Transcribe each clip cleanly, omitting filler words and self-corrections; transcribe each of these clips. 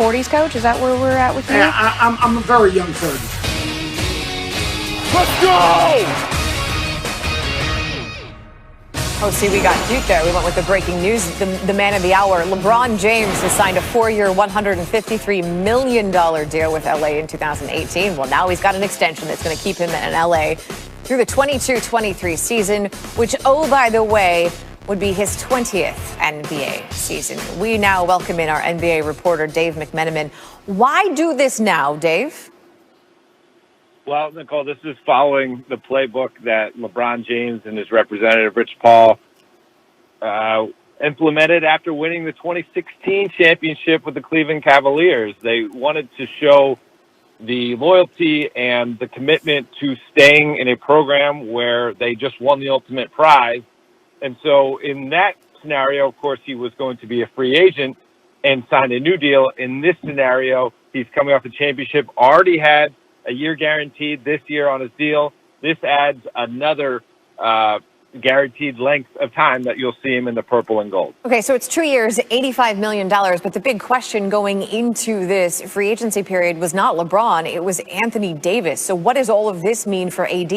40s, Coach? Is that where we're at with you? Yeah, I'm a very young 30. Let's go! Oh, see, we got cute there. We went with the breaking news. The man of the hour, LeBron James, has signed a 4-year, $153 million deal with LA in 2018. Well, now he's got an extension that's going to keep him in LA through the 22-23 season, which, oh, by the way, would be his 20th NBA season. We now welcome in our NBA reporter, Dave McMenamin. Why do this now, Dave? Well, Nicole, this is following the playbook that LeBron James and his representative, Rich Paul, implemented after winning the 2016 championship with the Cleveland Cavaliers. They wanted to show the loyalty and the commitment to staying in a program where they just won the ultimate prize. And so in that scenario, of course, he was going to be a free agent and signed a new deal. In this scenario, he's coming off a championship, already had a year guaranteed this year on his deal. This adds another guaranteed length of time that you'll see him in the purple and gold. Okay, so it's 2 years, $85 million. But the big question going into this free agency period was not LeBron, it was Anthony Davis. So what does all of this mean for AD?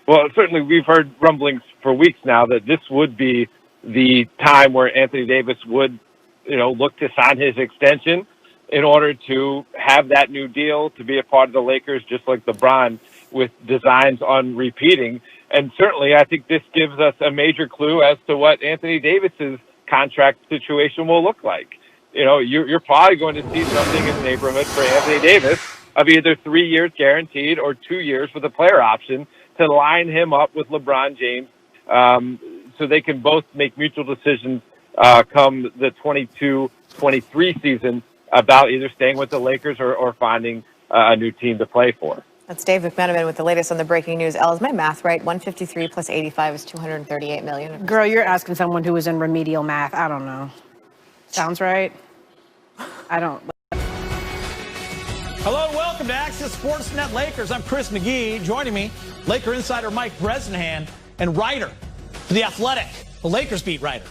Well, certainly we've heard rumblings for weeks now that this would be the time where Anthony Davis would, look to sign his extension in order to have that new deal, to be a part of the Lakers, just like LeBron, with designs on repeating. And certainly I think this gives us a major clue as to what Anthony Davis's contract situation will look like. You're probably going to see something in the neighborhood for Anthony Davis of either 3 years guaranteed or 2 years with a player option to line him up with LeBron James, so they can both make mutual decisions come the 22-23 season about either staying with the Lakers or finding a new team to play for. That's Dave McMenamin with the latest on the breaking news. Elle, is my math right? 153 plus 85 is 238 million. Girl, you're asking someone who was in remedial math. I don't know. Sounds right? I don't. Hello, welcome to Access Sportsnet Lakers. I'm Chris McGee. Joining me, Laker insider Mike Bresnahan and writer for The Athletic, the Lakers beat writer,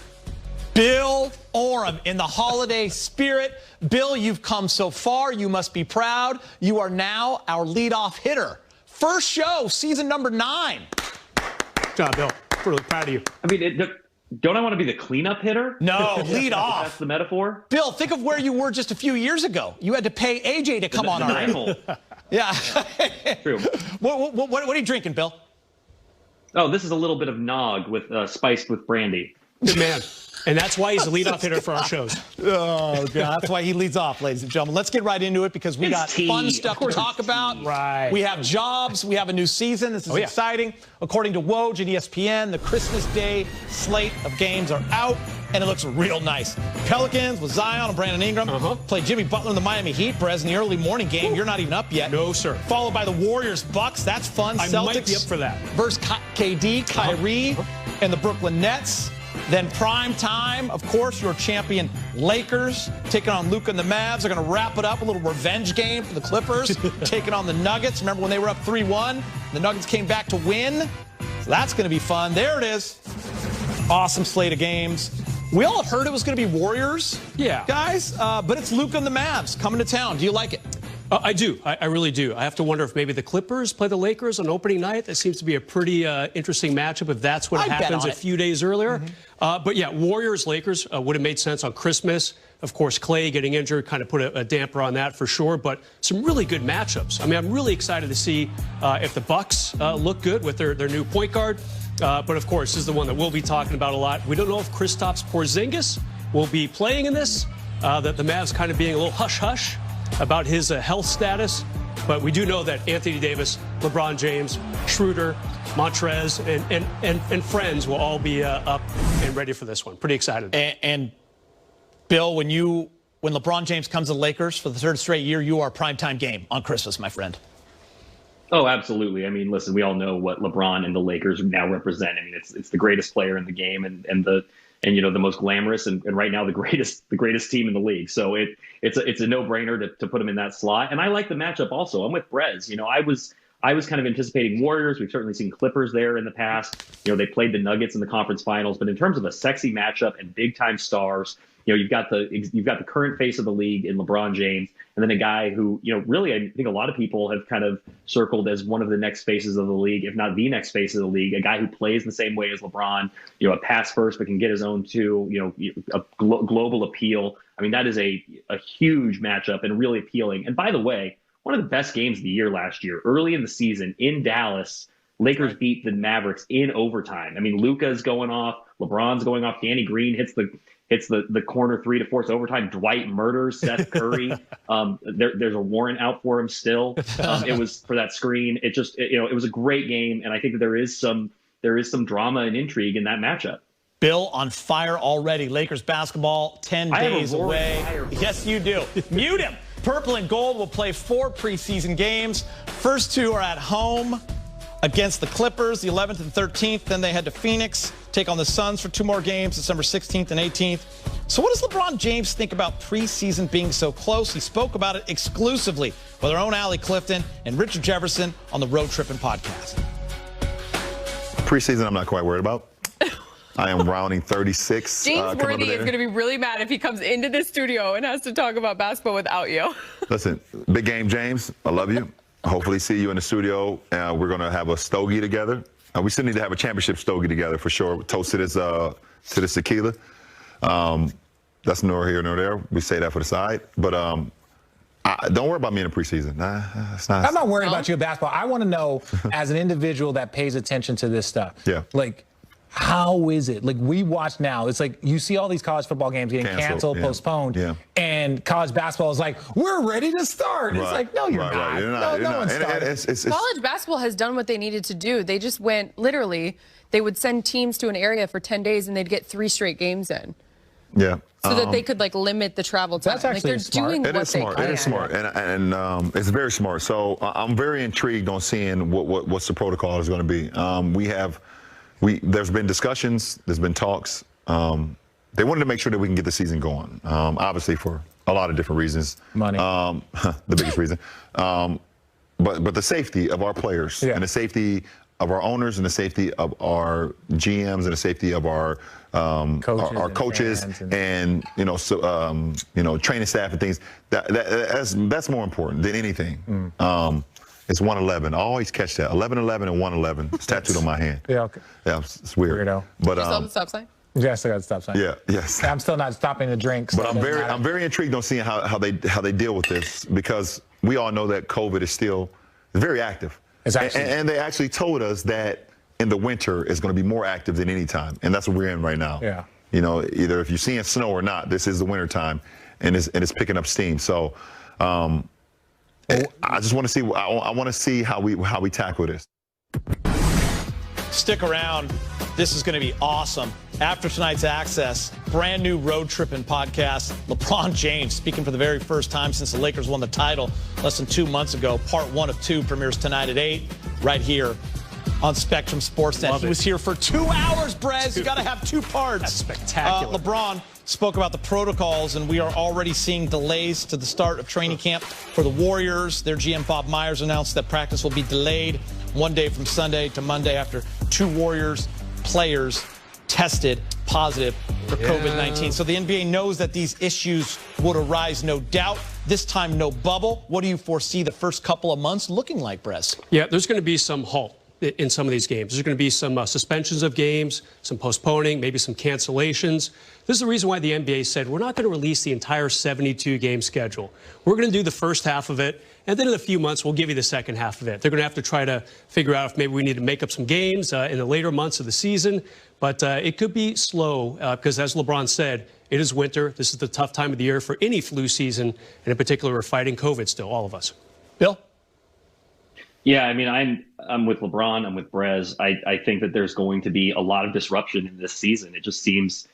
Bill Oram, in the holiday spirit. Bill, you've come so far. You must be proud. You are now our leadoff hitter. First show, season number 9. Good job, Bill. Really proud of you. I mean, don't I want to be the cleanup hitter? No, lead off. That's the metaphor. Bill, think of where you were just a few years ago. You had to pay AJ to come on our hole. Yeah. True. What are you drinking, Bill? Oh, this is a little bit of nog with spiced with brandy. Good man. And that's why he's the leadoff hitter for our shows. Oh, God. That's why he leads off, ladies and gentlemen. Let's get right into it because we got fun stuff to talk about. Right. We have jobs. We have a new season. This is exciting. According to Woj and ESPN, the Christmas Day slate of games are out, and it looks real nice. Pelicans with Zion and Brandon Ingram play Jimmy Butler in the Miami Heat. Perez in the early morning game. You're not even up yet. No, sir. Followed by the Warriors Bucks. That's fun. I Celtics might be up for that. Versus KD, Kyrie, and the Brooklyn Nets. Then prime time, of course, your champion Lakers taking on Luka and the Mavs. They're going to wrap it up, a little revenge game for the Clippers, taking on the Nuggets. Remember when they were up 3-1? The Nuggets came back to win. So that's going to be fun. There it is. Awesome slate of games. We all heard it was going to be Warriors, guys, but it's Luka and the Mavs coming to town. Do you like it? I do. I really do. I have to wonder if maybe the Clippers play the Lakers on opening night. That seems to be a pretty interesting matchup if that's what happens a few days earlier. But yeah, Warriors-Lakers would have made sense on Christmas. Of course, Clay getting injured kind of put a damper on that for sure. But some really good matchups. I mean, I'm really excited to see if the Bucks look good with their new point guard. But of course, this is the one that we'll be talking about a lot. We don't know if Kristaps Porzingis will be playing in this. That the Mavs kind of being a little hush-hush about his health status, but we do know that Anthony Davis, LeBron James, Schroeder, Montrez, and friends will all be up and ready for this one. Pretty excited. And Bill, when LeBron James comes to the Lakers for the third straight year, you are a primetime game on Christmas, my friend. Oh, absolutely. I mean, listen, we all know what LeBron and the Lakers now represent. I mean, it's the greatest player in the game and the most glamorous and right now the greatest team in the league. So it's a no-brainer to put him in that slot. And I like the matchup also. I'm with Brez. I was kind of anticipating Warriors. We've certainly seen Clippers there in the past. They played the Nuggets in the conference finals. But in terms of a sexy matchup and big-time stars, you've got the current face of the league in LeBron James, and then a guy who, really, I think a lot of people have kind of circled as one of the next faces of the league, if not the next face of the league, a guy who plays the same way as LeBron, a pass first, but can get his own too, a global appeal. I mean, that is a huge matchup and really appealing. And by the way, one of the best games of the year last year, early in the season in Dallas, Lakers beat the Mavericks in overtime. I mean, Luka's going off, LeBron's going off, Danny Green hits the corner three to force overtime. Dwight murders Seth Curry. There's a warrant out for him still. It was for that screen. It was a great game, and I think that there is some drama and intrigue in that matchup. Bill on fire already. Lakers basketball 10 days away. Yes, you do. Mute him. Purple and Gold will play 4 preseason games. First 2 are at home against the Clippers, the 11th and 13th. Then they head to Phoenix, take on the Suns for 2 more games, December 16th and 18th. So what does LeBron James think about preseason being so close? He spoke about it exclusively with our own Allie Clifton and Richard Jefferson on the Road Trippin' podcast. Preseason, I'm not quite worried about. I am rounding 36. James Worthy is going to be really mad if he comes into the studio and has to talk about basketball without you. Listen, big game, James. I love you. Hopefully see you in the studio. We're going to have a stogie together. We still need to have a championship stogie together for sure. Toast to this tequila. That's nor here nor there. We say that for the side. But don't worry about me in the preseason. I'm not worried about you in basketball. I want to know, as an individual that pays attention to this stuff, how is it? Like, we watch now, it's like you see all these college football games getting canceled, postponed, and college basketball is like, we're ready to start. Right. It's like, no, you're not. No one's started. College basketball has done what they needed to do. They just went, literally, they would send teams to an area for 10 days and they'd get 3 straight games in. Yeah. So that they could, limit the travel time. That's actually they're smart. doing what they can. It is smart. And it's very smart. So I'm very intrigued on seeing what's the protocol is going to be. There's been discussions, there's been talks. They wanted to make sure that we can get the season going, obviously for a lot of different reasons. Money. The biggest reason. But the safety of our players and the safety of our owners and the safety of our GMs and the safety of our coaches and training staff and things. That's more important than anything. It's 111. I always catch that. 11-11 and 111. It's tattooed on my hand. Yeah, okay. Yeah, it's weird. Weirdo. But you still have the stop sign? Yeah, I still got the stop sign. Yeah, yes. I'm still not stopping to drink. So but I'm very intrigued on seeing how they deal with this, because we all know that COVID is still very active. And they actually told us that in the winter it's going to be more active than any time, and that's what we're in right now. Yeah. Either if you're seeing snow or not, this is the winter time, and it's picking up steam. So. I just want to see. I want to see how we tackle this. Stick around. This is going to be awesome. After tonight's Access, brand new Road Trippin' podcast. LeBron James speaking for the very first time since the Lakers won the title less than 2 months ago. Part 1 of 2 premieres tonight at 8, right here on Spectrum Sportsnet. He was here for 2 hours, Brez. You got to have 2 parts. That's spectacular. LeBron spoke about the protocols, and we are already seeing delays to the start of training camp for the Warriors. Their GM Bob Myers announced that practice will be delayed 1 day from Sunday to Monday after 2 Warriors players tested positive for COVID-19. So the NBA knows that these issues would arise, no doubt. This time, no bubble. What do you foresee the first couple of months looking like, Brez? Yeah, there's going to be some halt in some of these games. There's going to be some suspensions of games, some postponing, maybe some cancellations. This is the reason why the NBA said we're not going to release the entire 72-game schedule. We're going to do the first half of it, and then in a few months, we'll give you the second half of it. They're going to have to try to figure out if maybe we need to make up some games in the later months of the season. But it could be slow because, as LeBron said, it is winter. This is the tough time of the year for any flu season, and in particular, we're fighting COVID still, all of us. Bill? Yeah, I mean, I'm with LeBron. I'm with Brez. I think that there's going to be a lot of disruption in this season. It just seems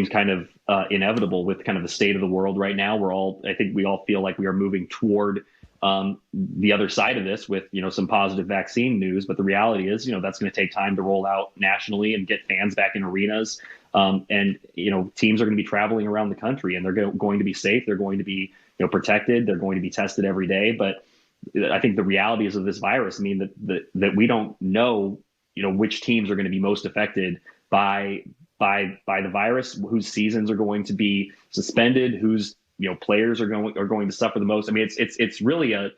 kind of inevitable with kind of the state of the world right now. I think we all feel like we are moving toward the other side of this with, some positive vaccine news. But the reality is, that's going to take time to roll out nationally and get fans back in arenas. And teams are going to be traveling around the country, and they're going to be safe. They're going to be, protected. They're going to be tested every day. But I think the realities of this virus mean that we don't know, which teams are going to be most affected by by the virus, whose seasons are going to be suspended, whose players are going to suffer the most. I mean, it's really a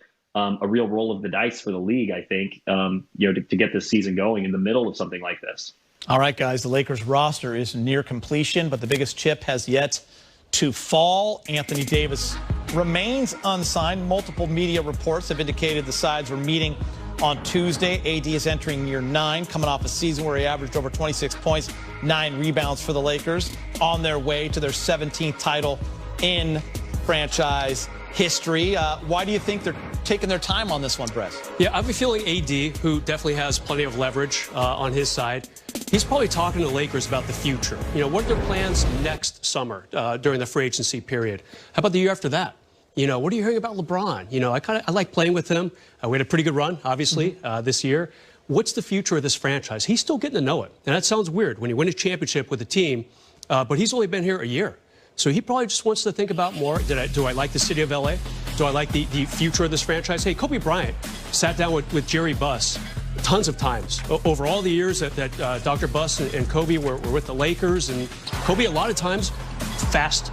real roll of the dice for the league, I think, to get this season going in the middle of something like this. All right, guys, the Lakers roster is near completion, but the biggest chip has yet to fall. Anthony Davis remains unsigned. Multiple media reports have indicated the sides were meeting on Tuesday. AD is entering year 9, coming off a season where he averaged over 26 points, 9 rebounds for the Lakers, on their way to their 17th title in franchise history. Why do you think they're taking their time on this one, Brett? Yeah, I have a feeling AD, who definitely has plenty of leverage on his side, he's probably talking to the Lakers about the future. What are their plans next summer during the free agency period? How about the year after that? What are you hearing about LeBron? I like playing with him. We had a pretty good run, obviously, this year. What's the future of this franchise? He's still getting to know it. And that sounds weird when you win a championship with a team, but he's only been here a year. So he probably just wants to think about more. Do I like the city of L.A.? Do I like the future of this franchise? Hey, Kobe Bryant sat down with Jerry Buss tons of times over all the years that Dr. Buss and Kobe were with the Lakers. And Kobe, a lot of times,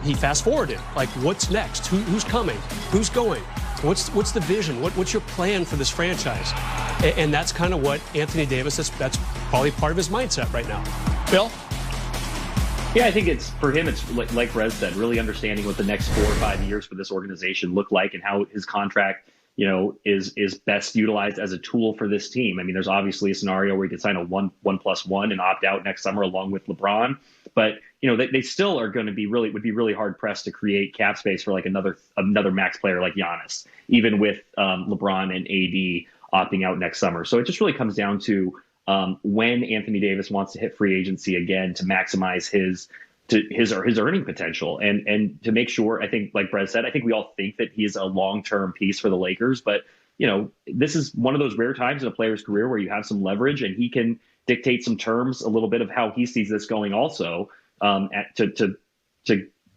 he fast-forwarded. Like, what's next? Who's coming? Who's going? What's the vision? What's your plan for this franchise? And that's kind of what Anthony Davis, that's probably part of his mindset right now. Bill? Yeah, I think for him, it's like Brez said, really understanding what the next 4 or 5 years for this organization look like and how his contract, is best utilized as a tool for this team. I mean, there's obviously a scenario where he could sign a 1+1 and opt out next summer along with LeBron, but they still are going to would be really hard pressed to create cap space for like another max player like Giannis, even with LeBron and AD opting out next summer. So it just really comes down to when Anthony Davis wants to hit free agency again to maximize his earning potential and to make sure, I think, like Brett said, I think we all think that he's a long-term piece for the Lakers, but this is one of those rare times in a player's career where you have some leverage and he can dictate some terms, a little bit of how he sees this going also, to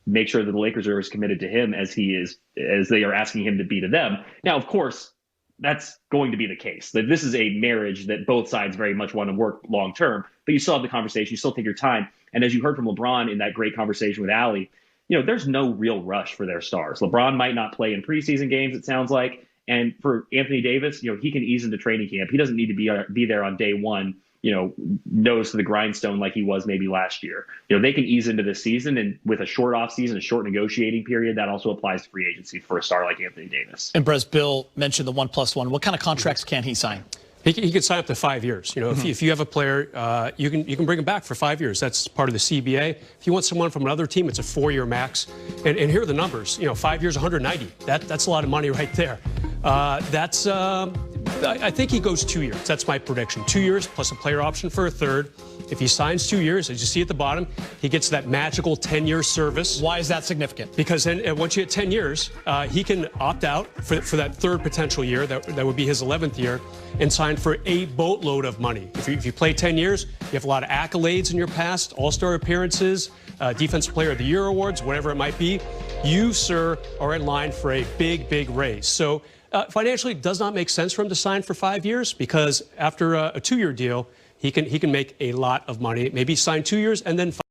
make sure that the Lakers are as committed to him as they are asking him to be to them. Now, of course, that's going to be the case. That this is a marriage that both sides very much want to work long term, but you still have the conversation, you still take your time. And as you heard from LeBron in that great conversation with Allie, there's no real rush for their stars. LeBron might not play in preseason games, it sounds like. And for Anthony Davis, he can ease into training camp. He doesn't need to be there on day one, nose to the grindstone like he was maybe last year. They can ease into this season, and with a short off season, a short negotiating period, that also applies to free agency for a star like Anthony Davis. And Brez, Bill mentioned the 1+1. What kind of contracts can he sign? He can sign up to 5 years. If you have a player, you can bring him back for 5 years. That's part of the CBA. If you want someone from another team, it's a 4-year max. And here are the numbers. 5 years, 190. That's a lot of money right there. I think he goes 2 years. That's my prediction. 2 years plus a player option for a third. If he signs 2 years, as you see at the bottom, he gets that magical 10-year service. Why is that significant? Because then once you hit 10 years, he can opt out for that third potential year. That would be his 11th year, and sign for a boatload of money. If you play 10 years, you have a lot of accolades in your past, all-star appearances, Defensive Player of the Year awards, whatever it might be. You, sir, are in line for a big, big raise. So financially, it does not make sense for him to sign for 5 years, because after a 2-year deal, he can make a lot of money. Maybe sign 2 years and then